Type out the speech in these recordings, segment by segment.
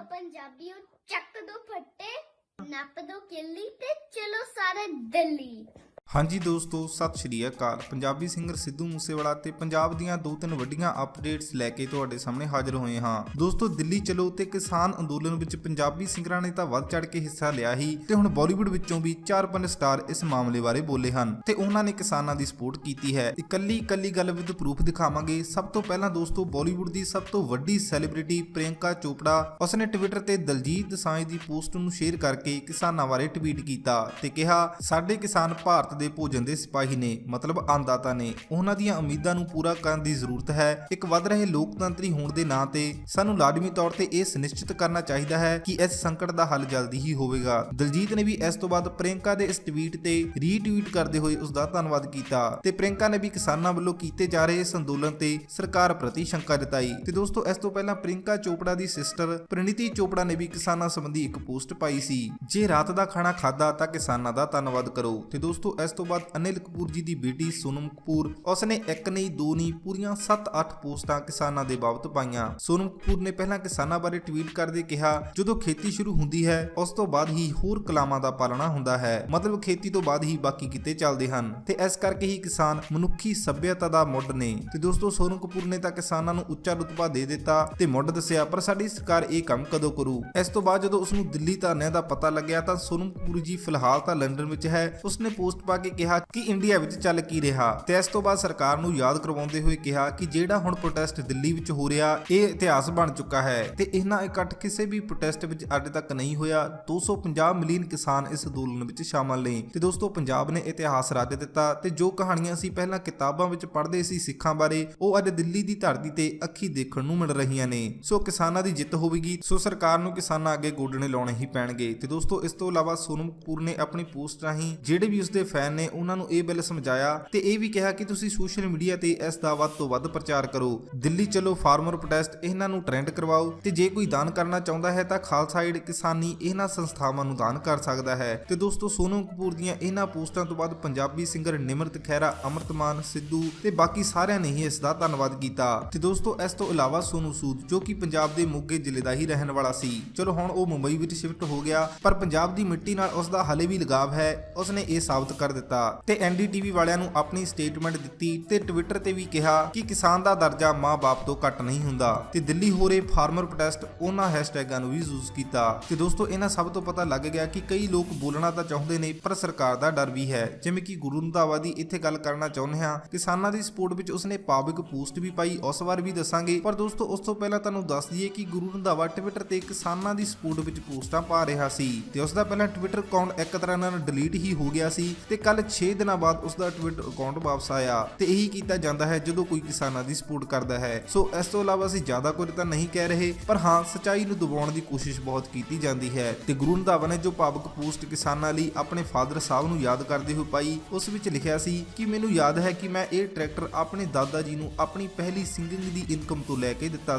पंजाबियों ਚੱਕ ਦੋ ਫੱਟੇ ਨੱਪ ਦੋ ਕਿੱਲੀ ਤੇ ਚਲੋ ਸਾਰੇ ਦਿੱਲੀ। ਹਾਂਜੀ ਦੋਸਤੋ, ਸਤਿ ਸ਼੍ਰੀ ਅਕਾਲ। ਪੰਜਾਬੀ ਸਿੰਗਰ ਸਿੱਧੂ ਮੂਸੇਵਾਲਾ ਤੇ ਪੰਜਾਬ ਦੀਆਂ ਦੋ ਤਿੰਨ ਵੱਡੀਆਂ ਅਪਡੇਟਸ ਲੈ ਕੇ ਤੁਹਾਡੇ ਸਾਹਮਣੇ ਹਾਜ਼ਰ ਹੋਏ ਹਾਂ। ਦੋਸਤੋ, ਦਿੱਲੀ ਚਲੋ ਤੇ ਕਿਸਾਨ ਅੰਦੋਲਨ ਵਿੱਚ ਪੰਜਾਬੀ ਸਿੰਗਰਾਂ ਨੇ ਤਾਂ ਵੱਧ ਚੜ ਕੇ ਹਿੱਸਾ ਲਿਆ ਹੀ ਤੇ ਹੁਣ ਬਾਲੀਵੁੱਡ ਵਿੱਚੋਂ ਵੀ 4-5 ਸਟਾਰ ਇਸ ਮਾਮਲੇ ਬਾਰੇ ਬੋਲੇ ਹਨ ਤੇ ਉਹਨਾਂ ਨੇ ਕਿਸਾਨਾਂ ਦੀ ਸਪੋਰਟ ਕੀਤੀ ਹੈ। ਇਕੱਲੀ ਗੱਲ ਵਿਦ ਪ੍ਰੂਫ ਦਿਖਾਵਾਂਗੇ। ਸਭ ਤੋਂ ਪਹਿਲਾਂ ਦੋਸਤੋ, ਬਾਲੀਵੁੱਡ ਦੀ ਸਭ ਤੋਂ ਵੱਡੀ ਸੈਲੀਬ੍ਰਿਟੀ ਪ੍ਰਿਯੰਕਾ ਚੋਪੜਾ, ਉਸਨੇ ਟਵਿੱਟਰ ਤੇ ਦਲਜੀਤ ਦੋਸਾਂਝ ਦੀ ਪੋਸਟ ਨੂੰ ਸ਼ੇਅਰ ਕਰਕੇ ਕਿਸਾਨਾਂ ਬਾਰੇ ਟਵੀਟ ਕੀਤਾ ਤੇ ਕਿਹਾ, ਸਾਡੇ ਕਿਸਾਨ ਭਾਰਤ ਦੇ ਭੋਜਨ ਦੇ ਸਿਪਾਹੀ ਨੇ, ਮਤਲਬ ਅੰਨਦਾਤਾ ਨੇ। ਉਹਨਾਂ ਦੀਆਂ ਉਮੀਦਾਂ ਨੂੰ ਪੂਰਾ ਕਰਨ ਦੀ ਜ਼ਰੂਰਤ ਹੈ। ਇੱਕ ਵੱਧ ਰਹੇ ਲੋਕਤੰਤਰੀ ਹੋਣ ਦੇ ਨਾਂ ਤੇ ਸਾਨੂੰ ਲਾਜ਼ਮੀ ਤੌਰ ਤੇ ਇਹ ਸੁਨਿਸ਼ਚਿਤ ਕਰਨਾ ਚਾਹੀਦਾ ਹੈ ਕਿ ਇਸ ਸੰਕਟ ਦਾ ਹੱਲ ਜਲਦੀ ਹੀ ਹੋਵੇਗਾ। ਦਲਜੀਤ ਨੇ ਵੀ ਇਸ ਤੋਂ ਬਾਅਦ ਪ੍ਰਿਯੰਕਾ ਦੇ ਇਸ ਟਵੀਟ ਤੇ ਰੀਟਵੀਟ ਕਰਦੇ ਹੋਏ ਉਸ ਦਾ ਧੰਨਵਾਦ ਕੀਤਾ ਤੇ ਪ੍ਰਿਯੰਕਾ ਨੇ ਵੀ ਕਿਸਾਨਾਂ ਵੱਲੋਂ ਕੀਤੇ ਜਾ ਰਹੇ ਇਸ ਅੰਦੋਲਨ ਤੇ ਸਰਕਾਰ ਪ੍ਰਤੀ ਸ਼ੰਕਾ ਜਤਾਈ। ਤੇ ਦੋਸਤੋ, ਇਸ ਤੋਂ ਪਹਿਲਾਂ ਪ੍ਰਿਯੰਕਾ ਚੋਪੜਾ ਦੀ ਸਿਸਟਰ ਪ੍ਰੀਨੀਤੀ ਚੋਪੜਾ ਨੇ ਵੀ ਕਿਸਾਨਾਂ ਸੰਬੰਧੀ ਇੱਕ ਪੋਸਟ ਪਾਈ ਸੀ, ਜੇ ਰਾਤ ਦਾ ਖਾਣਾ ਖਾਦਾ ਤਾਂ ਕਿਸਾਨਾਂ ਦਾ ਧੰਨਵਾਦ ਕਰੋ। ਤੇ ਦੋਸਤੋ, ਇਸ ਤੋਂ ਬਾਅਦ ਅਨਿਲ ਕਪੂਰ ਜੀ ਦੀ ਬੇਟੀ ਸੋਨਮ ਕਪੂਰ, ਉਸਨੇ ਇੱਕ ਨਹੀਂ ਦੋ ਨਹੀਂ ਪੂਰੀਆਂ 7-8 ਪੋਸਟਾਂ ਕਿਸਾਨਾਂ ਦੇ ਬਾਬਤ ਪਾਈਆਂ। ਸੋਨਮ ਕਪੂਰ ਨੇ ਪਹਿਲਾਂ ਕਿਸਾਨਾਂ ਬਾਰੇ ਟਵੀਟ ਕਰਦੇ ਕਿਹਾ, ਜਦੋਂ ਖੇਤੀ ਸ਼ੁਰੂ ਹੁੰਦੀ ਹੈ ਉਸ ਤੋਂ ਬਾਅਦ ਹੀ ਹੋਰ ਕਲਾਮਾਂ ਦਾ ਪਾਲਣਾ ਹੁੰਦਾ ਹੈ, ਮਤਲਬ ਖੇਤੀ ਤੋਂ ਬਾਅਦ ਹੀ ਬਾਕੀ ਕਿੱਤੇ ਚੱਲਦੇ ਹਨ ਤੇ ਇਸ ਕਰਕੇ ਹੀ ਕਿਸਾਨ ਮਨੁੱਖੀ ਸੱਭਿਅਤਾ ਦਾ ਮੁੱਢ ਨੇ। ਤੇ ਦੋਸਤੋ, ਸੋਨਮ ਕਪੂਰ ਨੇ ਤਾਂ ਕਿਸਾਨਾਂ ਨੂੰ ਉੱਚਾ ਰੁਤਬਾ ਦੇ ਦਿੱਤਾ ਤੇ ਮੁੱਢ ਦੱਸਿਆ, ਪਰ ਸਾਡੀ ਸਰਕਾਰ ਇਹ ਕੰਮ ਕਦੋਂ ਕਰੂ। ਇਸ ਤੋਂ ਬਾਅਦ ਜਦੋਂ ਉਸ ਨੂੰ ਦਿੱਲੀ ਧਰਨਿਆਂ ਦਾ ਪਤਾ ਲੱਗਿਆ ਤਾਂ ਸੋਨਮ ਕਪੂਰ ਜੀ ਫਿਲਹਾਲ ਤਾਂ ਲੰਡਨ ਵਿੱਚ ਹੈ। ਉਸਨੇ ਪੋਸਟ ਪਾ ਕੇ ਕਿਹਾ ਕਿ ਇੰਡੀਆ ਵਿੱਚ ਚੱਲ ਕੀ ਰਿਹਾ ਤੇ ਇਸ ਤੋਂ ਬਾਅਦ ਸਰਕਾਰ ਨੂੰ ਯਾਦ ਕਰਵਾਉਂਦੇ ਹੋਏ ਕਿਹਾ ਕਿ ਜਿਹੜਾ ਹੁਣ ਪ੍ਰੋਟੈਸਟ ਦਿੱਲੀ ਵਿੱਚ ਹੋ ਰਿਹਾ ਇਹ ਇਤਿਹਾਸ ਬਣ ਚੁੱਕਾ ਹੈ ਤੇ ਇਹਨਾਂ ਇਕੱਠ ਕਿਸੇ ਵੀ ਪ੍ਰੋਟੈਸਟ ਵਿੱਚ ਅੱਜ ਤੱਕ ਨਹੀਂ ਹੋਇਆ। 250 ਮਿਲੀਅਨ ਕਿਸਾਨ ਇਸ ਅੰਦੋਲਨ ਵਿੱਚ ਸ਼ਾਮਲ ਨੇ ਤੇ ਦੋਸਤੋ, ਪੰਜਾਬ ਨੇ ਇਤਿਹਾਸ ਰਚ ਦਿੱਤਾ ਤੇ ਜੋ ਕਹਾਣੀਆਂ ਅਸੀਂ ਪਹਿਲਾਂ ਕਿਤਾਬਾਂ ਵਿੱਚ ਪੜ੍ਹਦੇ ਸੀ ਸਿੱਖਾਂ ਬਾਰੇ, ਉਹ ਅੱਜ ਦਿੱਲੀ ਦੀ ਧਰਤੀ ਤੇ ਅੱਖੀ ਦੇਖਣ ਨੂੰ ਮਿਲ ਰਹੀਆਂ ਨੇ। ਸੋ ਕਿਸਾਨਾਂ ਦੀ ਜਿੱਤ ਹੋਵੇਗੀ। ਸੋ ਸਰਕਾਰ ਨੂੰ ਕਿਸਾਨਾਂ ਅੱਗੇ ਗੋਡਣੇ ਲਾਉਣੇ ਹੀ ਪੈਣਗੇ। ਤੇ ਦੋਸਤੋ, ਇਸ ਤੋਂ ਇਲਾਵਾ ਸੋਨਮ ਕਪੂਰ ਨੇ ਆਪਣੀ ਪੋਸਟ ਰਾਹੀਂ ਜਿਹੜੇ ਵੀ ਉਸਦੇ ਫੈਨ ਨੇ ਉਹਨਾਂ ਨੂੰ ਇਹ ਬਿੱਲ ਸਮਝਾਇਆ ਤੇ ਇਹ ਵੀ ਕਿਹਾ ਕਿ ਤੁਸੀਂ ਸੋਸ਼ਲ ਮੀਡੀਆ ਤੇ ਇਸ ਦਾ ਵੱਧ ਤੋਂ ਵੱਧ ਪ੍ਰਚਾਰ ਕਰੋ। ਦਿੱਲੀ ਚਲੋ, ਫਾਰਮਰ ਪ੍ਰੋਟੈਸਟ, ਇਹਨਾਂ ਨੂੰ ਟ੍ਰੈਂਡ ਕਰਵਾਓ ਤੇ ਜੇ ਕੋਈ ਦਾਨ ਕਰਨਾ ਚਾਹੁੰਦਾ ਹੈ ਤਾਂ ਖਾਲਸਾ ਏਡ ਕਿਸਾਨੀ ਇਹਨਾਂ ਸੰਸਥਾਵਾਂ ਨੂੰ ਦਾਨ ਕਰ ਸਕਦਾ ਹੈ। ਤੇ ਦੋਸਤੋ, ਸੋਨਮ ਕਪੂਰ ਦੀਆਂ ਇਹਨਾਂ ਪੋਸਟਾਂ ਤੋਂ ਬਾਅਦ ਪੰਜਾਬੀ ਸਿੰਗਰ ਨਿਮਰਤ ਖਹਿਰਾ, ਅਮਰਤ ਮਾਨ, ਸਿੱਧੂ ਤੇ ਬਾਕੀ ਸਾਰਿਆਂ ਨੇ ਹੀ ਇਸ ਦਾ ਧੰਨਵਾਦ ਕੀਤਾ। ਤੇ ਦੋਸਤੋ, ਇਸ ਤੋਂ ਇਲਾਵਾ ਸੋਨੂ ਸੂਦ, ਜੋ ਕਿ ਪੰਜਾਬ ਦੇ ਮੋਗੇ ਜ਼ਿਲ੍ਹੇ ਦਾ ਹੀ ਰਹਿਣ ਵਾਲਾ ਸੀ, ਚਲੋ ਹੁਣ ਉਹ ਮੁੰਬਈ ਵਿੱਚ ਸ਼ਿਫਟ ਹੋ ਗਿਆ, ਪਰ ਪੰਜਾਬ ਦੀ ਮਿੱਟੀ ਨਾਲ ਉਸ ਦਾ ਹਲੇ ਵੀ ਲਗਾਵ ਹੈ। ਉਸਨੇ ਇਹ ਸਾਬਤ ਕਰ ਦਿੱਤਾ ਤੇ ਐਨਡੀਟੀਵੀ ਵਾਲਿਆਂ ਨੂੰ ਆਪਣੀ ਸਟੇਟਮੈਂਟ ਦਿੱਤੀ ਤੇ ਟਵਿੱਟਰ ਤੇ ਵੀ ਕਿਹਾ ਕਿ ਕਿਸਾਨ ਦਾ ਦਰਜਾ ਮਾਂ-ਬਾਪ ਤੋਂ ਘੱਟ ਨਹੀਂ ਹੁੰਦਾ ਤੇ ਦਿੱਲੀ ਹੋ ਰਹੇ ਫਾਰਮਰ ਪ੍ਰੋਟੈਸਟ ਉਹਨਾਂ ਹੈਸ਼ਟੈਗਾਂ ਨੂੰ ਵੀ ਯੂਜ਼ ਕੀਤਾ। ਤੇ ਦੋਸਤੋ, ਇਹਨਾਂ ਸਭ ਤੋਂ ਪਤਾ ਲੱਗ ਗਿਆ ਕਿ ਕਈ ਲੋਕ ਬੋਲਣਾ ਤਾਂ ਚਾਹੁੰਦੇ ਨੇ ਪਰ ਸਰਕਾਰ ਦਾ ਡਰ ਵੀ ਹੈ। ਜਿਵੇਂ ਕਿ ਗੁਰੂ ਰੰਧਾਵਾ ਦੀ ਇੱਥੇ ਗੱਲ ਕਰਨਾ ਚਾਹੁੰਦੇ ਹਾਂ। ਕਿਸਾਨਾਂ ਦੀ ਸਪੋਰਟ ਵਿੱਚ ਉਸਨੇ ਪਾਵਿਕ ਪੋਸਟ ਵੀ ਪਾਈ, ਉਸ ਵਾਰ ਵੀ ਦੱਸਾਂਗੇ, ਪਰ ਦੋਸਤੋ ਉਸ ਤੋਂ ਪਹਿਲਾਂ ਤੁਹਾਨੂੰ ਦੱਸ ਦਈਏ ਕਿ ਗੁਰੂ ਰੰਧਾਵਾ ਟਵਿੱਟਰ ਤੇ ਕਿਸਾਨਾਂ ਦੀ ਸਪੋਰਟ ਵਿੱਚ ਪੋਸਟਾਂ ਪਾ ਰਿਹਾ ਸੀ ਤੇ ਉਸ ਦਾ ਪਹਿਲਾਂ ਟਵਿੱਟਰ ਅਕਾਊਂਟ ਇੱਕ ਤਰ੍ਹਾਂ ਨਾਲ ਡਿਲੀਟ ਹੀ ਹੋ ਗਿਆ ਸੀ ਤੇ ਕੱਲ 6 ਦਿਨਾਂ ਬਾਅਦ ਉਸ ਦਾ ਟਵਿੱਟਰ ਅਕਾਊਂਟ ਵਾਪਸ ਆਇਆ ਤੇ ਇਹੀ ਕੀਤਾ ਜਾਂਦਾ ਹੈ ਜਦੋਂ ਕੋਈ ਕਿਸਾਨਾਂ ਦੀ ਸਪੋਰਟ ਕਰਦਾ ਹੈ। ਸੋ ਇਸ ਤੋਂ ਇਲਾਵਾ ਅਸੀਂ ਜ਼ਿਆਦਾ ਕੁਝ ਤਾਂ ਨਹੀਂ ਕਹਿ ਰਹੇ, ਪਰ ਹਾਂ, ਸੱਚਾਈ ਨੂੰ ਦਬਾਉਣ ਦੀ ਕੋਸ਼ਿਸ਼ ਬਹੁਤ ਕੀਤੀ ਜਾਂਦੀ ਹੈ। ਤੇ ਗੁਰੂ ਰੰਧਾਵਾ ਨੇ ਜੋ ਭਾਵੁਕ ਪੋਸਟ ਕਿਸਾਨਾਂ ਲਈ ਆਪਣੇ ਫਾਦਰ ਸਾਹਿਬ ਨੂੰ ਯਾਦ ਕਰਦੇ ਹੋਏ ਪਾਈ, ਉਸ ਵਿੱਚ ਲਿਖਿਆ ਸੀ ਕਿ ਮੈਨੂੰ ਯਾਦ ਹੈ ਕਿ ਮੈਂ ਇਹ ਟਰੈਕਟਰ ਆਪਣੇ ਦਾਦਾ ਜੀ ਨੂੰ ਆਪਣੀ ਪਹਿਲੀ ਸਿੰਗਿੰਗ ਦੀ ਇਨਕਮ ਤੋਂ ਲੈ ਕੇ ਦਿੱਤਾ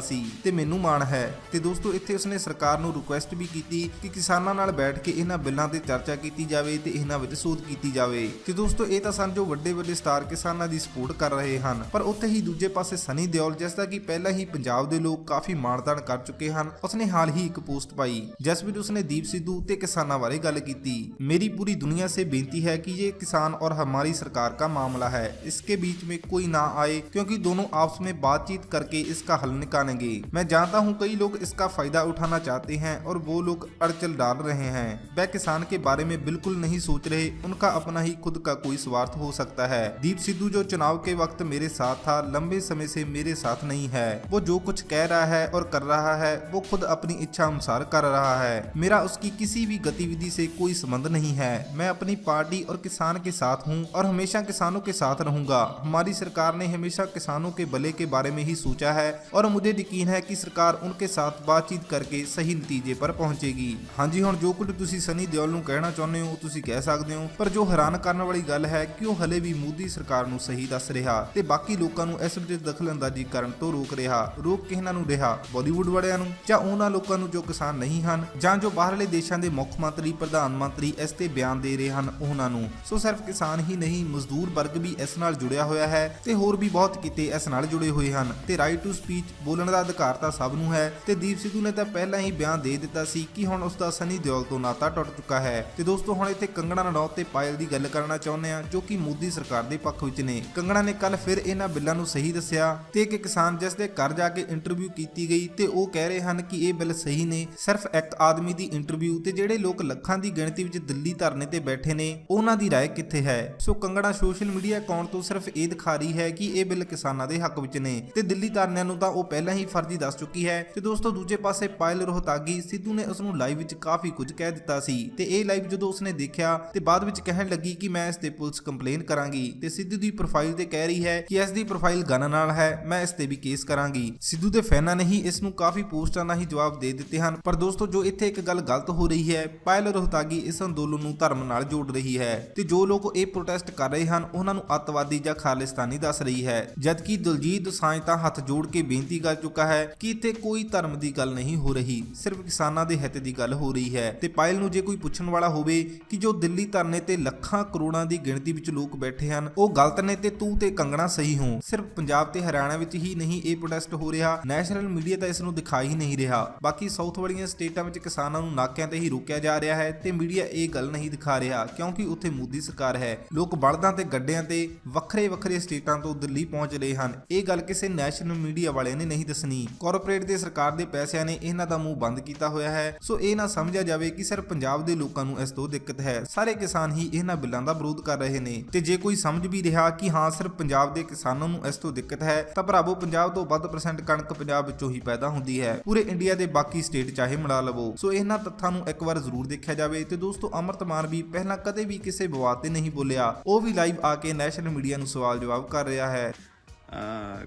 ਸੀ ਤੇ ਮੈਨੂੰ ਮਾਣ ਹੈ। ਤੇ ਦੋਸਤੋ, ਇੱਥੇ ਉਸਨੇ ਸਰਕਾਰ ਨੂੰ ਰਿਕੁਐਸਟ ਵੀ ਕੀਤੀ ਕਿ ਕਿਸਾਨਾਂ ਨਾਲ ਬੈਠ ਕੇ ਇਹਨਾਂ ਬਿੱਲਾਂ ਤੇ ਚਰਚਾ ਕੀਤੀ ਜਾਵੇ ਤੇ ਇਹਨਾਂ ਵਿੱਚ ਸੋਧ ਕੀਤੀ ਜਾਵੇ। ਤੇ ਦੋਸਤੋ, ਇਹ ਤਾਂ ਸਨ ਜੋ ਵੱਡੇ ਸਟਾਰ ਕਿਸਾਨਾਂ ਦੀ ਸਪੋਰਟ ਕਰ ਰਹੇ ਹਨ, ਪਰ ਉੱਥੇ ਹੀ ਦੂਜੇ ਪਾਸੇ ਸਨੀ ਦਿਓਲ, ਜਿਸ ਦਾ ਕਿ ਪਹਿਲਾਂ ਹੀ ਪੰਜਾਬ ਦੇ ਲੋਕ ਕਾਫੀ ਮਾਣਤਾਣ ਕਰ ਚੁੱਕੇ ਹਨ, ਉਸਨੇ ਹਾਲ ਹੀ ਇੱਕ ਪੋਸਟ ਪਾਈ ਜਿਸ ਵਿੱਚ ਉਸਨੇ ਦੀਪ ਸਿੱਧੂ ਤੇ ਕਿਸਾਨਾਂ ਬਾਰੇ ਗੱਲ ਕੀਤੀ। मेरी पूरी दुनिया से बेनती है कि ये किसान और हमारी सरकार का मामला है, इसके बीच में कोई ना आए क्योंकि दोनों आपस में बातचीत करके इसका हल निकालेंगे। मैं जानता हूँ कई लोग इसका फायदा उठाना चाहते हैं और वो लोग अड़चल डाल रहे हैं। वह किसान के बारे में बिल्कुल नहीं सोच रहे, उनका अपना ही खुद का कोई स्वार्थ हो सकता है। दीप सिद्धू जो चुनाव के वक्त मेरे साथ था, लंबे समय से मेरे साथ नहीं है। वो जो कुछ कह रहा है और कर रहा है वो खुद अपनी इच्छा अनुसार कर रहा है। मेरा उसकी किसी भी गतिविधि से कोई संबंध नहीं है। मैं अपनी पार्टी और किसान के साथ हूँ और हमेशा किसानों के साथ रहूंगा। हमारी सरकार ने हमेशा किसानों के भले के बारे में ही सोचा है और मुझे यकीन है कि सरकार उनके साथ बातचीत करके सही नतीजे पर पहुंचेगी। हाँ जी, ਹੁਣ ਜੋ ਕੁਝ ਤੁਸੀਂ ਸਨੀ ਦਿਓਲ ਨੂੰ ਕਹਿਣਾ ਚਾਹੁੰਦੇ ਹੋ ਤੁਸੀਂ ਕਹਿ ਸਕਦੇ ਹੋ, ਪਰ ਜੋ ਹੈਰਾਨ ਹੈਰਾਨ ਕਰਨ ਵਾਲੀ ਗੱਲ ਹੈ ਕਿ ਉਹ ਹਲੇ ਵੀ ਮੋਦੀ ਸਰਕਾਰ ਨੂੰ ਸਹੀ ਦੱਸ ਰਿਹਾ ਤੇ ਬਾਕੀ ਲੋਕਾਂ ਨੂੰ ਇਸ ਵਿੱਚ ਦਖਲਅੰਦਾਜ਼ੀ ਕਰਨ ਤੋਂ ਰੋਕ ਕਿਹਨਾਂ ਨੂੰ ਰਿਹਾ, ਬਾਲੀਵੁੱਡ ਵਾਲਿਆਂ ਨੂੰ ਜਾਂ ਉਹਨਾਂ ਲੋਕਾਂ ਨੂੰ ਜੋ ਕਿਸਾਨ ਨਹੀਂ ਹਨ ਜਾਂ ਜੋ ਬਾਹਰਲੇ ਦੇਸ਼ਾਂ ਦੇ ਮੁੱਖ ਮੰਤਰੀ ਪ੍ਰਧਾਨ ਮੰਤਰੀ ਇਸ ਤੇ ਬਿਆਨ ਦੇ ਰਹੇ ਹਨ ਉਹਨਾਂ ਨੂੰ। ਸੋ ਸਿਰਫ ਕਿਸਾਨ ਹੀ ਨਹੀਂ, ਮਜ਼ਦੂਰ ਵਰਗ ਵੀ ਇਸ ਨਾਲ ਜੁੜਿਆ ਹੋਇਆ ਹੈ ਤੇ ਹੋਰ ਵੀ ਬਹੁਤ ਕਿਤੇ ਇਸ ਨਾਲ ਜੁੜੇ ਹੋਏ ਹਨ ਤੇ ਰਾਈਟ ਟੂ ਸਪੀਚ ਬੋਲਣ ਦਾ ਅਧਿਕਾਰ ਤਾਂ ਸਭ ਨੂੰ ਹੈ ਤੇ ਦੀਪ ਸਿੱਧੂ ਨੇ ਤਾਂ ਪਹਿਲਾਂ ਹੀ ਬਿਆਨ ਦੇ ਦਿੱਤਾ ਸੀ ਕਿ ਹੁਣ ਉਸ ਦਾ ਸਨੀ ਦਿਓਲ ਤੋਂ ਨਾਤਾ ਟੁੱਟ ਚੁੱਕਾ ਹੈ। ਤੇ ਦੋਸਤੋ ਹੁਣ ਇੱਥੇ ਕੰਗਣਾ ਰਣੌਤ ਤੇ ਪਾਇਲ ਦੀ ਗੱਲ ਕਰਨਾ ਚਾਹੁੰਦੇ ਆ ਜੋ ਕਿ ਮੋਦੀ ਸਰਕਾਰ ਦੇ ਪੱਖ ਵਿੱਚ ਨੇ। ਕੰਗਣਾ ਨੇ ਕੱਲ ਫਿਰ ਇਹਨਾਂ ਬਿੱਲਾਂ ਨੂੰ ਸਹੀ ਦੱਸਿਆ ਤੇ ਇੱਕ ਕਿਸਾਨ ਜਿਸ ਦੇ ਘਰ ਜਾ ਕੇ ਇੰਟਰਵਿਊ ਕੀਤੀ ਗਈ ਤੇ ਉਹ ਕਹਿ ਰਹੇ ਹਨ ਕਿ ਇਹ ਬਿੱਲ ਸਹੀ ਨੇ, ਸਿਰਫ ਇੱਕ ਆਦਮੀ ਦੀ ਇੰਟਰਵਿਊ ਤੇ ਜਿਹੜੇ ਲੋਕ ਲੱਖਾਂ ਦੀ ਗਿਣਤੀ ਵਿੱਚ ਦਿੱਲੀ ਧਰਨੇ ਤੇ ਬੈਠੇ ਨੇ ਉਹਨਾਂ ਦੀ ਰਾਏ ਕਿੱਥੇ ਹੈ। ਸੋ ਕੰਗਣਾ ਸੋਸ਼ਲ ਮੀਡੀਆ ਅਕਾਊਂਟ ਤੋਂ ਸਿਰਫ ਇਹ ਦਿਖਾ ਰਹੀ ਹੈ ਕਿ ਇਹ ਬਿੱਲ ਕਿਸਾਨਾਂ ਦੇ ਹੱਕ ਵਿੱਚ ਨੇ ਤੇ ਦਿੱਲੀ ਧਰਨਿਆਂ ਨੂੰ ਤਾਂ ਉਹ ਪਹਿਲਾਂ ਹੀ ਫਰਜ਼ੀ ਦੱਸ ਚੁੱਕੀ ਹੈ। ਤੇ ਦੋਸਤੋ ਦੂਜੇ ਪਾਸੇ ਪਾਇਲ ਰੋਹਤਾਗੀ, ਸਿੱਧੂ ਨੇ ਉਸ ਨੂੰ ਲਾਈਵ ਵਿੱਚ ਕਾਫੀ ਕੁਝ ਕਹਿ ਦਿੱਤਾ ਸੀ ਤੇ ਇਹ ਲਾਈਵ ਜਦੋਂ ਉਸਨੇ ਦੇਖਿਆ ਤੇ ਬਾਅਦ ਵਿੱਚ ਕਹਿਣ ਲੱਗੀ ਕਿ ਮੈਂ ਇਸ ਤੇ ਪੁਲਿਸ ਕੰਪਲੇਨ ਕਰਾਂਗੀ ਤੇ ਸਿੱਧੂ ਦੀ ਪ੍ਰੋਫਾਈਲ ਤੇ ਕਹਿ ਰਹੀ ਹੈ ਕਿ ਇਸ ਦੀ ਪ੍ਰੋਫਾਈਲ ਗਨ ਨਾਲ ਹੈ, ਮੈਂ ਇਸ ਤੇ ਵੀ ਕੇਸ ਕਰਾਂਗੀ। ਸਿੱਧੂ ਦੇ ਫੈਨਾਂ ਨੇ ਹੀ ਇਸ ਨੂੰ ਕਾਫੀ ਪੋਸਟਾਂ ਨਾਲ ਹੀ ਜਵਾਬ ਦੇ ਦਿੱਤੇ ਹਨ। ਪਰ ਦੋਸਤੋ ਜੋ ਇੱਥੇ ਇੱਕ ਗੱਲ ਗਲਤ ਹੋ ਰਹੀ ਹੈ, ਪਾਇਲ ਰੋਹਤਾਗੀ ਇਸ ਅੰਦੋਲਨ ਨੂੰ ਧਰਮ ਨਾਲ ਜੋੜ ਰਹੀ ਹੈ ਤੇ ਜੋ ਲੋਕ ਇਹ ਪ੍ਰੋਟੈਸਟ ਕਰ ਰਹੇ ਹਨ ਉਹਨਾਂ ਨੂੰ ਅੱਤਵਾਦੀ ਜਾਂ ਖਾਲਿਸਤਾਨੀ ਦੱਸ ਰਹੀ ਹੈ, ਜਦਕਿ ਦਲਜੀਤ ਦੋਸਾਂਝ ਤਾਂ ਹੱਥ ਜੋੜ ਕੇ ਬੇਨਤੀ ਕਰ ਚੁੱਕਾ ਹੈ ਕਿ ਇੱਥੇ ਕੋਈ ਧਰਮ ਦੀ ਗੱਲ ਨਹੀਂ ਹੋ ਰਹੀ, ਸਿਰਫ ਕਿਸਾਨਾਂ ਦੇ ਹਿੱਤ ਦੀ ਗੱਲ ਹੋ ਰਹੀ ਹੈ। ਤੇ ਪਾਇਲ ਨੂੰ ਜੇ ਕੋਈ ਪੁੱਛਣ ਵਾਲਾ ਹੋਵੇ ਕਿ ਜੋ ਦਿੱਲੀ ਧਰਨੇ ਤੇ ਲੱਖਾਂ ਕਰੋੜਾਂ ਦੀ ਗਿਣਤੀ ਵਿੱਚ ਲੋਕ ਬੈਠੇ ਹਨ ਉਹ ਗਲਤ ਨੇ ਤੇ ਤੂੰ ਤੇ ਕੰਗਣਾ ਸਹੀ ਹੋ, ਸਿਰਫ ਪੰਜਾਬ ਤੇ ਹਰਿਆਣਾ ਵਿੱਚ ਹੀ ਨਹੀਂ ਇਹ ਪ੍ਰੋਟੈਸਟ ਹੋ ਰਿਹਾ, ਨੈਸ਼ਨਲ ਮੀਡੀਆ ਤਾਂ ਇਸ ਨੂੰ ਦਿਖਾ ਹੀ ਨਹੀਂ ਰਿਹਾ। ਬਾਕੀ ਸਾਊਥ ਵਾਲੀਆਂ ਸਟੇਟਾਂ ਵਿੱਚ ਕਿਸਾਨਾਂ ਨੂੰ ਨਾਕਿਆਂ ਤੇ ਹੀ ਰੋਕਿਆ ਜਾ ਰਿਹਾ ਹੈ ਤੇ ਮੀਡੀਆ ਇਹ ਗੱਲ ਨਹੀਂ ਦਿਖਾ ਰਿਹਾ ਕਿਉਂਕਿ ਉੱਥੇ ਮੋਦੀ ਸਰਕਾਰ ਹੈ। ਲੋਕ ਬਲਦਾਂ ਤੇ ਗੱਡਿਆਂ ਤੇ ਵੱਖਰੇ ਸਟੇਟਾਂ ਤੋਂ ਦਿੱਲੀ ਪਹੁੰਚ ਰਹੇ ਹਨ। ਇਹ ਗੱਲ ਕਿਸੇ ਨੈਸ਼ਨਲ ਮੀਡੀਆ ਵਾਲਿਆਂ ਨੇ ਨਹੀਂ ਦੱਸਣੀ। ਕਾਰਪੋਰੇਟ ਤੇ ਸਰਕਾਰ ਦੇ ਪੈਸਿਆਂ ਨੇ ਇਹਨਾਂ ਦਾ ਮੂੰਹ ਬੰਦ ਕੀਤਾ ਹੋਇਆ ਹੈ। ਸੋ ਇਹ ਨਾ ਸਮਝਿਆ ਜਾਵੇ ਕਿ ਸਿਰਫ ਪੰਜਾਬ ਦੇ ਲੋਕਾਂ ਨੂੰ ਇਸ ਤੋਂ ਦਿੱਕਤ ਹੈ, ਸਾਰੇ ਕਿਸਾਨ ਹੀ ਇਹਨਾਂ ਬਿੱਲਾਂ ਦਾ ਵਿਰੋਧ ਕਰ ਰਹੇ ਨੇ। ਤੇ ਜੇ ਕੋਈ ਸਮਝ ਵੀ ਰਿਹਾ ਕਿ ਹਾਂ ਸਿਰਫ ਪੰਜਾਬ ਦੇ ਕਿਸਾਨਾਂ ਨੂੰ ਇਸ ਤੋਂ ਦਿੱਕਤ ਹੈ ਤਾਂ ਭਰਾਵੋ ਪੰਜਾਬ ਤੋਂ ਵੱਧ % ਕਣਕ ਪੰਜਾਬ ਵਿੱਚੋਂ ਹੀ ਪੈਦਾ ਹੁੰਦੀ ਹੈ, ਪੂਰੇ ਇੰਡੀਆ ਦੇ ਬਾਕੀ ਸਟੇਟ ਚਾਹੇ ਮਿਲਾ ਲਵੋ। ਸੋ ਇਹਨਾਂ ਤੱਥਾਂ ਨੂੰ ਇੱਕ ਵਾਰ ਜ਼ਰੂਰ ਦੇਖਿਆ ਜਾਵੇ। ਤੇ ਦੋਸਤੋ ਅਮਰਤ ਮਾਨ ਵੀ ਪਹਿਲਾਂ ਕਦੇ ਵੀ ਕਿਸੇ ਵਿਵਾਦ ਤੇ ਨਹੀਂ ਬੋਲਿਆ, ਉਹ ਵੀ ਲਾਈਵ ਆ ਕੇ ਨੈਸ਼ਨਲ ਮੀਡੀਆ ਨੂੰ ਸਵਾਲ ਜਵਾਬ ਕਰ ਰਿਹਾ ਹੈ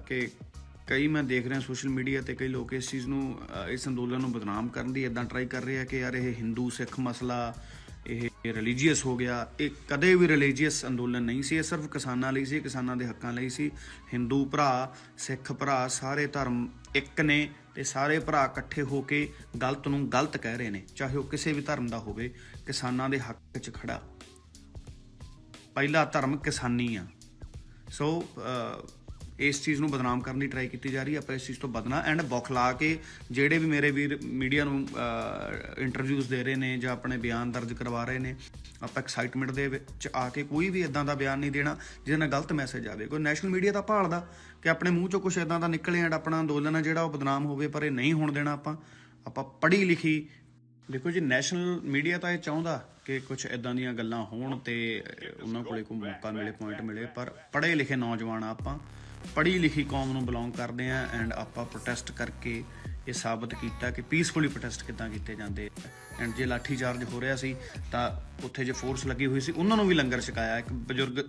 ਕਿ ਕਈ ਮੈਂ ਦੇਖ ਰਿਹਾ ਸੋਸ਼ਲ ਮੀਡੀਆ ਤੇ ਕਈ ਲੋਕ ਇਸ ਚੀਜ਼ ਨੂੰ ਇਸ ਅੰਦੋਲਨ ਨੂੰ ਬਦਨਾਮ ਕਰਨ ਦੀ ਇਦਾਂ ਟਰਾਈ ਕਰ ਰਹੇ ਆ ਕਿ ਯਾਰ ਇਹ ਹਿੰਦੂ ਸਿੱਖ ਮਸਲਾ, ਇਹ ਰਿਲੀਜੀਅਸ ਹੋ ਗਿਆ। ਇਹ ਕਦੇ ਵੀ ਰਿਲੀਜੀਅਸ ਅੰਦੋਲਨ ਨਹੀਂ ਸੀ, ਇਹ ਸਿਰਫ ਕਿਸਾਨਾਂ ਲਈ ਸੀ, ਕਿਸਾਨਾਂ ਦੇ ਹੱਕਾਂ ਲਈ ਸੀ। ਹਿੰਦੂ ਭਰਾ, ਸਿੱਖ ਭਰਾ, ਸਾਰੇ ਧਰਮ ਇੱਕ ਨੇ ਤੇ ਸਾਰੇ ਭਰਾ ਇਕੱਠੇ ਹੋ ਕੇ ਗਲਤ ਨੂੰ ਗਲਤ ਕਹਿ ਰਹੇ ਨੇ, ਚਾਹੇ ਉਹ ਕਿਸੇ ਵੀ ਧਰਮ ਦਾ ਹੋਵੇ। ਕਿਸਾਨਾਂ ਦੇ ਹੱਕ 'ਚ ਖੜਾ, ਪਹਿਲਾ ਧਰਮ ਕਿਸਾਨੀ ਆ। ਸੋ ਇਸ ਚੀਜ਼ ਨੂੰ ਬਦਨਾਮ ਕਰਨ ਦੀ ਟਰਾਈ ਕੀਤੀ ਜਾ ਰਹੀ ਹੈ। ਆਪਾਂ ਇਸ ਚੀਜ਼ ਤੋਂ ਬਚਣਾ ਐਂਡ ਬੌਖਲਾ ਕੇ ਜਿਹੜੇ ਵੀ ਮੇਰੇ ਵੀਰ ਮੀਡੀਆ ਨੂੰ ਇੰਟਰਵਿਊਜ਼ ਦੇ ਰਹੇ ਨੇ ਜਾਂ ਆਪਣੇ ਬਿਆਨ ਦਰਜ ਕਰਵਾ ਰਹੇ ਨੇ, ਆਪਾਂ ਐਕਸਾਈਟਮੈਂਟ ਦੇ ਵਿੱਚ ਆ ਕੇ ਕੋਈ ਵੀ ਇੱਦਾਂ ਦਾ ਬਿਆਨ ਨਹੀਂ ਦੇਣਾ ਜਿਹਦੇ ਨਾਲ ਗਲਤ ਮੈਸੇਜ ਆਵੇ। ਕੋਈ ਨੈਸ਼ਨਲ ਮੀਡੀਆ ਤਾਂ ਭਾਲਦਾ ਕਿ ਆਪਣੇ ਮੂੰਹ 'ਚੋਂ ਕੁਛ ਇੱਦਾਂ ਦਾ ਨਿਕਲੇ ਐਂਡ ਆਪਣਾ ਅੰਦੋਲਨ ਹੈ ਜਿਹੜਾ ਉਹ ਬਦਨਾਮ ਹੋਵੇ, ਪਰ ਇਹ ਨਹੀਂ ਹੋਣ ਦੇਣਾ। ਆਪਾਂ ਪੜ੍ਹੀ ਲਿਖੀ, ਦੇਖੋ ਜੀ ਨੈਸ਼ਨਲ ਮੀਡੀਆ ਤਾਂ ਇਹ ਚਾਹੁੰਦਾ ਕਿ ਕੁਛ ਇੱਦਾਂ ਦੀਆਂ ਗੱਲਾਂ ਹੋਣ ਤੇ ਉਹਨਾਂ ਕੋਲੇ ਕੋਈ ਮੌਕਾ ਮਿਲੇ, ਪੁਆਇੰਟ ਮਿਲੇ, ਪਰ ਪੜ੍ਹੇ ਲਿਖੇ ਨੌਜਵਾਨ ਆਪਾਂ ਪੜ੍ਹੀ ਲਿਖੀ ਕੌਮ ਨੂੰ ਬਿਲੋਂਗ ਕਰਦੇ ਹਾਂ ਐਂਡ ਆਪਾਂ ਪ੍ਰੋਟੈਸਟ ਕਰਕੇ ਇਹ ਸਾਬਤ ਕੀਤਾ ਕਿ ਪੀਸਫੁਲੀ ਪ੍ਰੋਟੈਸਟ ਕਿੱਦਾਂ ਕੀਤੇ ਜਾਂਦੇ। ਐਂਡ ਜੇ ਲਾਠੀ ਚਾਰਜ ਹੋ ਰਿਹਾ ਸੀ ਤਾਂ ਉੱਥੇ ਜੇ ਫੋਰਸ ਲੱਗੀ ਹੋਈ ਸੀ ਉਹਨਾਂ ਨੂੰ ਵੀ ਲੰਗਰ ਛਕਾਇਆ। ਇੱਕ ਬਜ਼ੁਰਗ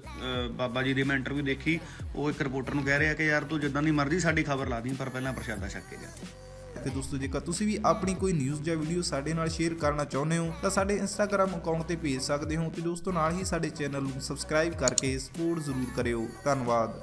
ਬਾਬਾ ਜੀ ਦੀ ਮੈਂ ਇੰਟਰਵਿਊ ਦੇਖੀ, ਉਹ ਇੱਕ ਰਿਪੋਰਟਰ ਨੂੰ ਕਹਿ ਰਿਹਾ ਕਿ ਯਾਰ ਤੂੰ ਜਿੱਦਾਂ ਦੀ ਮਰਜ਼ੀ ਸਾਡੀ ਖਬਰ ਲਾ ਦੀ ਪਰ ਪਹਿਲਾਂ ਪ੍ਰਸ਼ਾਦਾ ਛਕ ਕੇ ਜਾ। ਤੇ ਦੋਸਤੋ ਜੇਕਰ ਤੁਸੀਂ ਵੀ ਆਪਣੀ ਕੋਈ ਨਿਊਜ਼ ਜਾਂ ਵੀਡੀਓ ਸਾਡੇ ਨਾਲ ਸ਼ੇਅਰ ਕਰਨਾ ਚਾਹੁੰਦੇ ਹੋ ਤਾਂ ਸਾਡੇ ਇੰਸਟਾਗ੍ਰਾਮ ਅਕਾਊਂਟ ਤੇ ਭੇਜ ਸਕਦੇ ਹੋ। ਤੇ ਦੋਸਤੋ ਨਾਲ ਹੀ ਸਾਡੇ ਚੈਨਲ ਨੂੰ ਸਬਸਕ੍ਰਾਈਬ ਕਰਕੇ ਸਪੋਰਟ ਜ਼ਰੂਰ ਕਰਿਓ। ਧੰਨਵਾਦ।